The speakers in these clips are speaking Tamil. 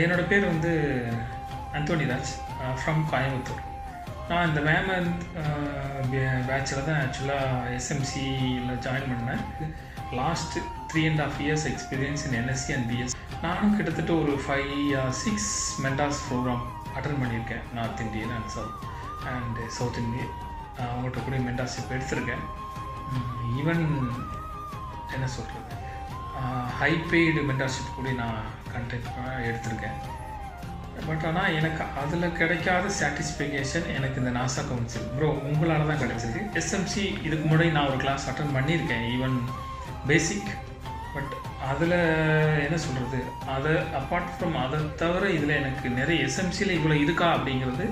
என்னோடய பேர் வந்து அந்தோனி ராஜ் ஃப்ரம் கோயம்புத்தூர். நான் இந்த வேமன் பேட்சில் தான் ஆக்சுவலாக எஸ்எம்சியில் ஜாயின் பண்ணேன். Last 3.5 years experience in NSC and BS. நானும் கிட்டத்தட்ட ஒரு 5 or 6 மென்டார்ஸ் ப்ரோக்ராம் அட்டன் பண்ணியிருக்கேன். North Indian and south Indian அவங்கள்ட்ட கூட மென்டார்ஷிப் எடுத்திருக்கேன். ஈவன் என்ன சொல்கிறது, ஹை பெய்டு மென்டார்ஷிப் கூட நான் கண்டெக்ட் எடுத்திருக்கேன். பட் ஆனால் எனக்கு அதில் கிடைக்காத சாட்டிஸ்ஃபிகேஷன் எனக்கு இந்த நாசா கவுன்சில் ப்ரோ உங்களால் தான் கிடைச்சிது. எஸ்எம்சி இதுக்கு முன்னாடி நான் ஒரு கிளாஸ் அட்டன் பண்ணியிருக்கேன், ஈவன் பேசிக். பட் அதில் என்ன சொல்கிறது, அதை அப்பார்ட் ஃப்ரம் அதை தவிர இதில் எனக்கு நிறைய எஸ்எம்சியில் இவ்வளோ இருக்கா அப்படிங்கிறது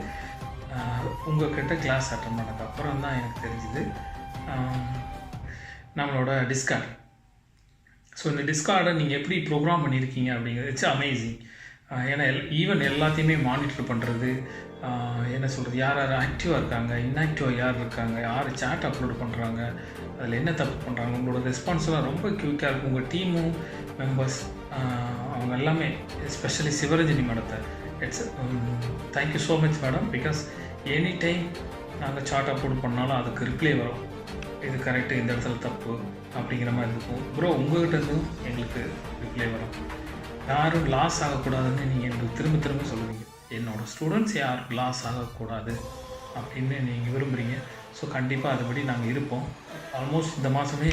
உங்கள்கிட்ட கிளாஸ் அட்டன் பண்ணதுக்கு அப்புறம் தான் எனக்கு தெரிஞ்சுது. நம்மளோட டிஸ்கார்ட், ஸோ இந்த டிஸ்கார்டை நீங்கள் எப்படி ப்ரோக்ராம் பண்ணியிருக்கீங்க அப்படிங்கிறது இட்ஸ் அமேசிங். ஏன்னா ஈவன் எல்லாத்தையுமே மானிட்டர் பண்ணுறது, என்ன சொல்கிறது, யார் யார் ஆக்டிவாக இருக்காங்க, இன்ஆக்டிவாக யார் இருக்காங்க, யார் சேட் அப்லோட் பண்ணுறாங்க, அதில் என்ன தப்பு பண்ணுறாங்க, உங்களோட ரெஸ்பான்ஸ்லாம் ரொம்ப குயிக்காக இருக்கும். உங்கள் டீமும் மெம்பர்ஸ் அவங்க எல்லாமே, எஸ்பெஷலி சிவரஞ்சனி மேடத்தை, it's thank you so much madam. Because any time நாங்கள் சார்ட் அப்லோட் பண்ணாலும் அதுக்கு ரிப்ளை வரும், இது கரெக்டு, இந்த இடத்துல தப்பு அப்படிங்கிற மாதிரி இருக்கும். ப்ரோ உங்கள்கிட்டருந்தும் எங்களுக்கு ரிப்ளை வரும். யாரும் லாஸ் ஆகக்கூடாதுன்னு நீங்கள் எனக்கு திரும்ப திரும்ப சொல்லுவீங்க. என்னோடய ஸ்டூடெண்ட்ஸ் யாரும் லாஸ் ஆகக்கூடாது அப்படின்னு நீங்கள் விரும்புகிறீங்க. ஸோ கண்டிப்பாக அதுபடி நாங்கள் இருப்போம். ஆல்மோஸ்ட் இந்த மாதமே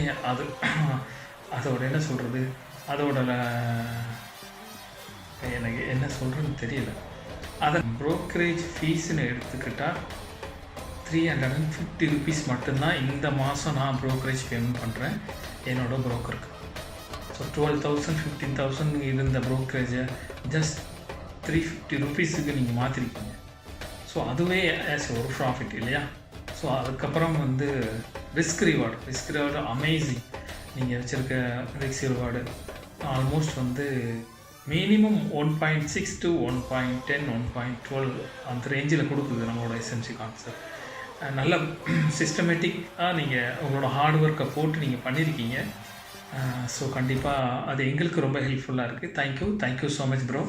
அதோட என்ன சொல்கிறது, அதோட எனக்கு என்ன சொல்கிறதுன்னு தெரியல. அதை ப்ரோக்கரேஜ் ஃபீஸ்ன்னு எடுத்துக்கிட்டால் 350 rupees மட்டும்தான் இந்த மாதம் நான் ப்ரோக்கரேஜ் பேமெண்ட் பண்ணுறேன் என்னோடய ப்ரோக்கருக்கு. ஸோ 12,000 15,000 இருந்த ப்ரோக்கரேஜை ஜஸ்ட் 350 rupeesக்கு நீங்கள் மாற்றிருக்கீங்க. ஸோ அதுவே ஆஸ் ஒரு ப்ராஃபிட் இல்லையா? ஸோ அதுக்கப்புறம் வந்து ரிஸ்க் ரிவார்டு அமேசிங். நீங்கள் வச்சுருக்க ரிஸ்க் ரிவார்டு ஆல்மோஸ்ட் வந்து மினிமம் 1.6 to 1.10 1.12 அந்த ரேஞ்சில் கொடுக்குது நம்மளோட எஸ்எம்சி கான்செப்ட். நல்ல சிஸ்டமேட்டிக்காக நீங்கள் உங்களோட ஹார்ட் ஒர்க்கை போட்டு நீங்கள் பண்ணியிருக்கீங்க. ஸோ கண்டிப்பாக அது எங்களுக்கு ரொம்ப ஹெல்ப்ஃபுல்லாக இருக்குது. Thank you so much bro.